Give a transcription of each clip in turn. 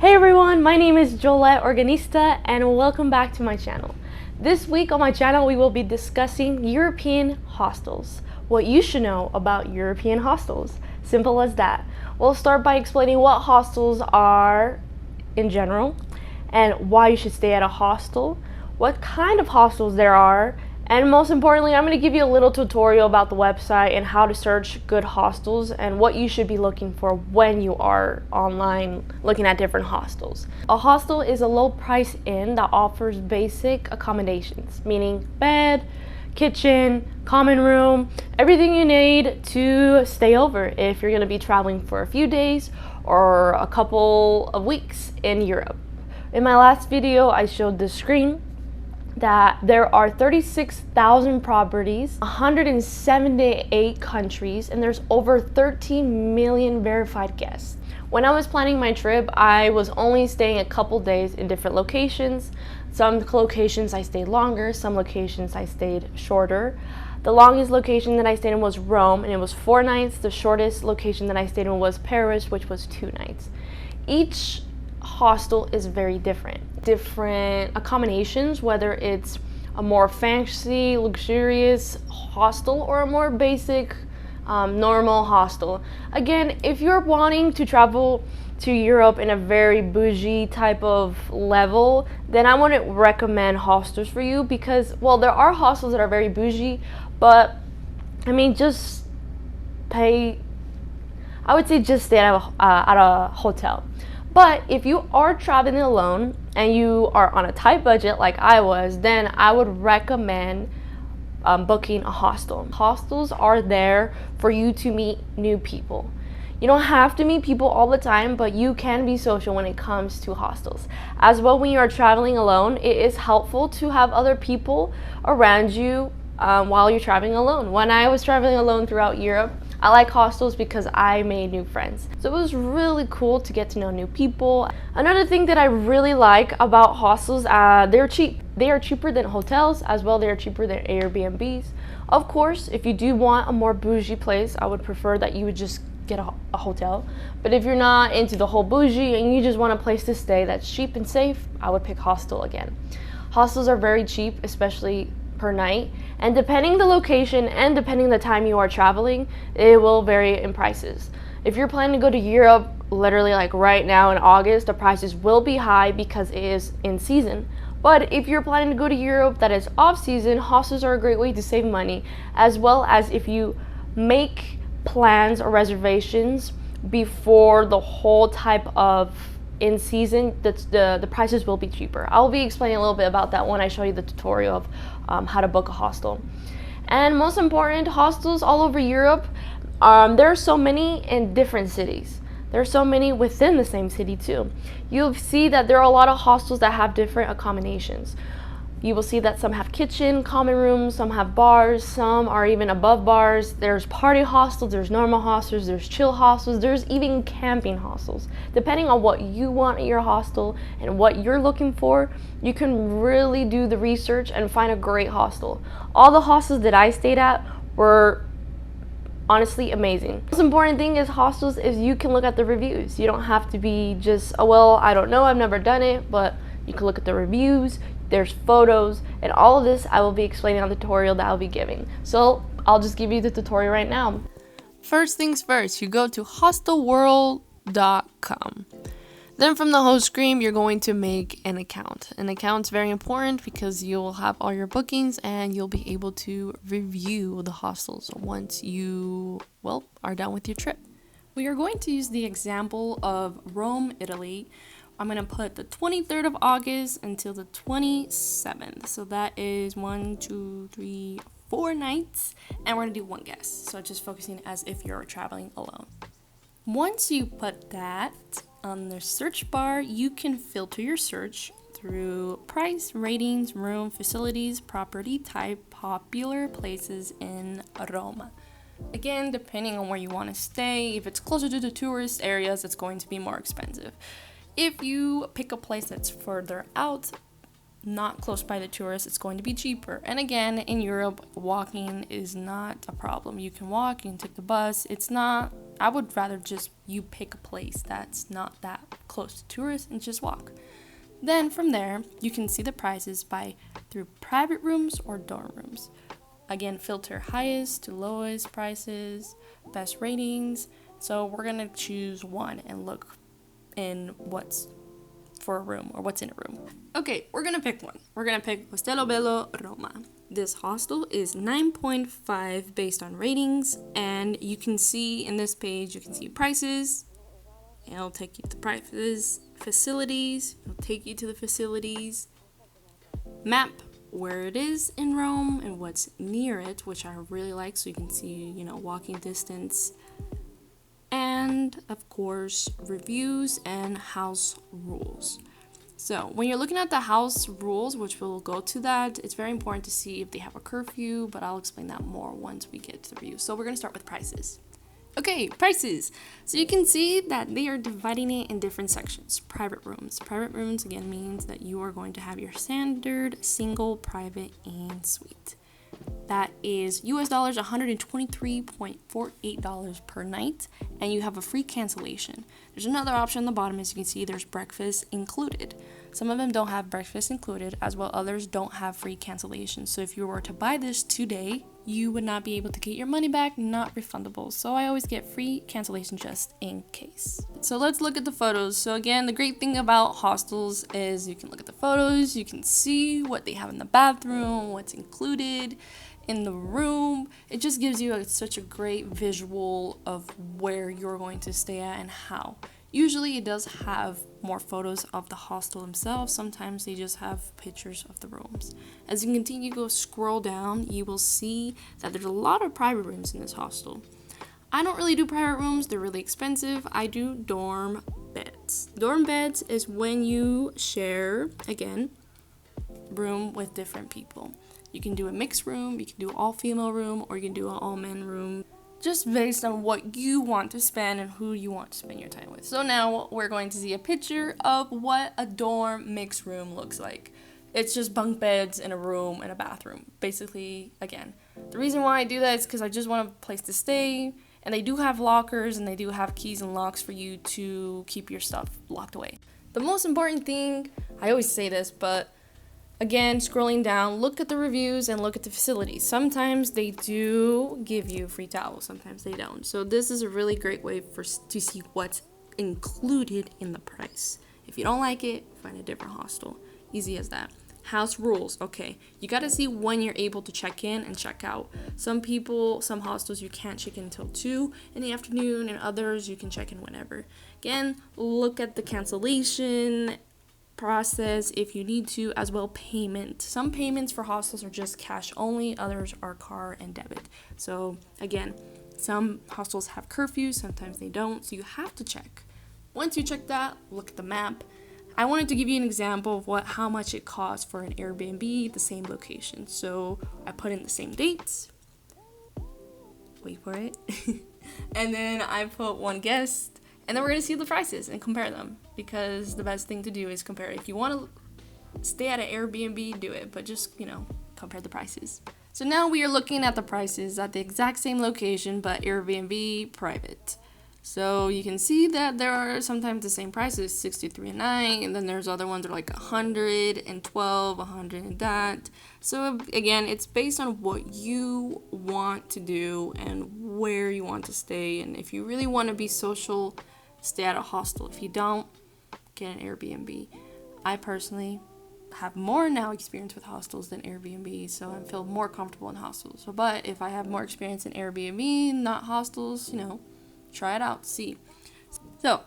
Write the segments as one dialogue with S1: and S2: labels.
S1: Hey everyone, my name is Jolette Organista and welcome back to my channel. This week on my channel we will be discussing European hostels. What you should know about European hostels. Simple as that. We'll start by explaining what hostels are in general and why you should stay at a hostel, what kind of hostels there are, and most importantly, I'm going to give you a little tutorial about the website and how to search good hostels and what you should be looking for when you are online looking at different hostels. A hostel is a low-price inn that offers basic accommodations, meaning bed, kitchen, common room, everything you need to stay over if you're going to be traveling for a few days or a couple of weeks in Europe. In my last video, I showed the screen that there are 36,000 properties, 178 countries, and there's over 13 million verified guests. When I was planning my trip, I was only staying a couple days in different locations. Some locations I stayed longer, some locations I stayed shorter. The longest location that I stayed in was Rome, and it was 4 nights. The shortest location that I stayed in was Paris, which was 2 nights. Each hostel is very different accommodations, whether it's a more fancy, luxurious hostel or a more basic, normal hostel. Again, if you're wanting to travel to Europe in a very bougie type of level, then I wouldn't recommend hostels for you because, well, there are hostels that are very bougie, but I mean, just pay, I would say just stay at a hotel. But if you are traveling alone and you are on a tight budget like I was, then I would recommend booking a hostel. Hostels are there for you to meet new people. You don't have to meet people all the time, but you can be social when it comes to hostels. As well, when you are traveling alone, it is helpful to have other people around you while you're traveling alone. When I was traveling alone throughout Europe, I like hostels because I made new friends. So it was really cool to get to know new people. Another thing that I really like about hostels, they're cheap. They are cheaper than hotels, as well they are cheaper than Airbnbs. Of course, if you do want a more bougie place, I would prefer that you would just get a hotel. But if you're not into the whole bougie and you just want a place to stay that's cheap and safe, I would pick hostel again. Hostels are very cheap, especially per night, and depending the location and depending the time you are traveling, it will vary in prices. If you're planning to go to Europe literally like right now in August, the prices will be high because it is in season. But if you're planning to go to Europe that is off season, hostels are a great way to save money, as well as if you make plans or reservations before the whole type of in season, the prices will be cheaper. I'll be explaining a little bit about that when I show you the tutorial of how to book a hostel. And most important, hostels all over Europe, there are so many in different cities. There are so many within the same city too. You'll see that there are a lot of hostels that have different accommodations. You will see that some have kitchen, common rooms, some have bars, some are even above bars. There's party hostels, there's normal hostels, there's chill hostels, there's even camping hostels. Depending on what you want at your hostel and what you're looking for, you can really do the research and find a great hostel. All the hostels that I stayed at were honestly amazing. The most important thing is hostels is you can look at the reviews. You don't have to be just, oh, well, I don't know, I've never done it, but you can look at the reviews. There's photos, and all of this I will be explaining on the tutorial that I'll be giving. So I'll just give you the tutorial right now. First things first, you go to hostelworld.com. Then from the home screen, you're going to make an account. An account's very important because you'll have all your bookings and you'll be able to review the hostels once you, well, are done with your trip. We are going to use the example of Rome, Italy. I'm going to put the 23rd of August until the 27th. So that is 1, 2, 3, 4 nights. And we're going to do 1 guest. So just focusing as if you're traveling alone. Once you put that on the search bar, you can filter your search through price, ratings, room, facilities, property type, popular places in Rome. Again, depending on where you want to stay, if it's closer to the tourist areas, it's going to be more expensive. If you pick a place that's further out, not close by the tourists, it's going to be cheaper. And again, in Europe, walking is not a problem. You can walk, you can take the bus. It's not
S2: I would rather just you pick a place that's not that close to tourists and just walk. Then from there, you can see the prices through private rooms or dorm rooms. Again, filter highest to lowest prices, best ratings. So we're going to choose one and look in what's for a room or what's in a room. Okay, we're going to pick one. We're going to pick Hostel Bello Roma. This hostel is 9.5 based on ratings, and you can see in this page, you can see prices. It'll take you to the prices, facilities. It'll take you to the facilities. Map where it is in Rome and what's near it, which I really like, so you can see, walking distance. And of course, reviews and house rules. So when you're looking at the house rules, which we'll go to that, it's very important to see if they have a curfew, but I'll explain that more once we get to the review. So we're going to start with prices. Okay, prices. So you can see that they are dividing it in different sections. Private rooms. Private rooms, again, means that you are going to have your standard, single, private, and suite. That is US dollars, $123.48 per night, and you have a free cancellation. There's another option on the bottom, as you can see, there's breakfast included. Some of them don't have breakfast included, as well others don't have free cancellation. So if you were to buy this today, you would not be able to get your money back, not refundable. So I always get free cancellation just in case. So let's look at the photos. So again, the great thing about hostels is you can look at the photos, you can see what they have in the bathroom, what's included in the room. It just gives you such a great visual of where you're going to stay at and how. Usually it does have more photos of the hostel themselves. Sometimes they just have pictures of the rooms. As you continue to scroll down, you will see that there's a lot of private rooms in this hostel. I don't really do private rooms. They're really expensive. I do dorm beds. Dorm beds is when you share, again, room with different people. You can do a mixed room, you can do an all-female room, or you can do an all-men room, just based on what you want to spend and who you want to spend your time with. So now we're going to see a picture of what a dorm mixed room looks like. It's just bunk beds in a room and a bathroom. Basically, again, the reason why I do that is because I just want a place to stay, and they do have lockers and they do have keys and locks for you to keep your stuff locked away. The most important thing, I always say this, but again, scrolling down, look at the reviews and look at the facilities. Sometimes they do give you free towels, sometimes they don't. So this is a really great way to see what's included in the price. If you don't like it, find a different hostel. Easy as that. House rules. Okay, you got to see when you're able to check in and check out. Some hostels you can't check in until 2 in the afternoon, and others you can check in whenever. Again, look at the cancellation process if you need to, as well payment. Some payments for hostels are just cash only, others are card and debit. So again, some hostels have curfews, sometimes they don't, so you have to check. Once you check that, look at the map. I wanted to give you an example of how much it costs for an Airbnb, the same location. So I put in the same dates, wait for it, and then I put one guest. And then we're going to see the prices and compare them, because the best thing to do is compare. If you want to stay at an Airbnb, do it, but just, compare the prices. So now we are looking at the prices at the exact same location, but Airbnb private. So you can see that there are sometimes the same prices, $63 a night, and then there's other ones that are like $112, $100 and that. So again, it's based on what you want to do and where you want to stay. And if you really want to be social, stay at a hostel. If you don't, get an Airbnb. I personally have more now experience with hostels than Airbnb, so I feel more comfortable in hostels. But if I have more experience in Airbnb, not hostels, try it out, see. So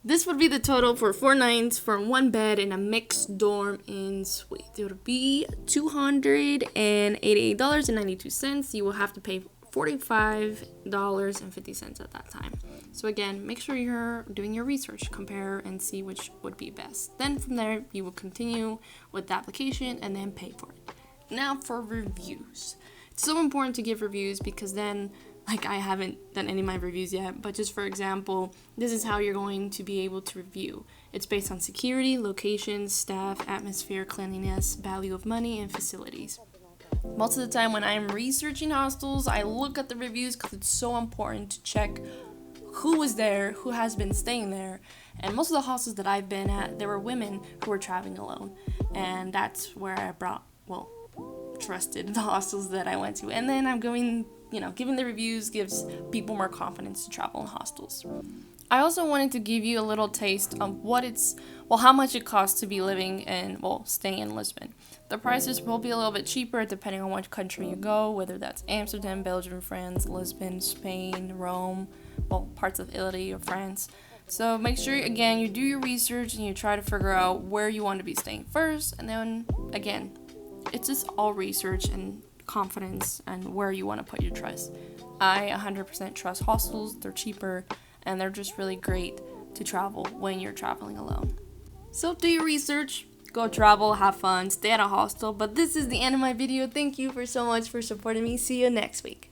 S2: this would be the total for 4 nights for 1 bed in a mixed dorm in suite. It would be $288.92. You will have to pay $45.50 at that time. So again, make sure you're doing your research, compare and see which would be best. Then from there, you will continue with the application and then pay for it. Now for reviews. It's so important to give reviews, because then, I haven't done any of my reviews yet, but just for example, this is how you're going to be able to review. It's based on security, location, staff, atmosphere, cleanliness, value of money, and facilities. Most of the time when I'm researching hostels, I look at the reviews because it's so important to check who was there, who has been staying there. And most of the hostels that I've been at, there were women who were traveling alone. And that's where I trusted the hostels that I went to. And then I'm going, giving the reviews gives people more confidence to travel in hostels. I also wanted to give you a little taste of how much it costs to be living and, staying in Lisbon. The prices will be a little bit cheaper depending on which country you go, whether that's Amsterdam, Belgium, France, Lisbon, Spain, Rome, parts of Italy or France. So make sure, again, you do your research and you try to figure out where you want to be staying first. And then, again, it's just all research and confidence and where you want to put your trust. I 100% trust hostels. They're cheaper and they're just really great to travel when you're traveling alone. So do your research, go travel, have fun, stay at a hostel. But this is the end of my video. Thank you so much for supporting me. See you next week.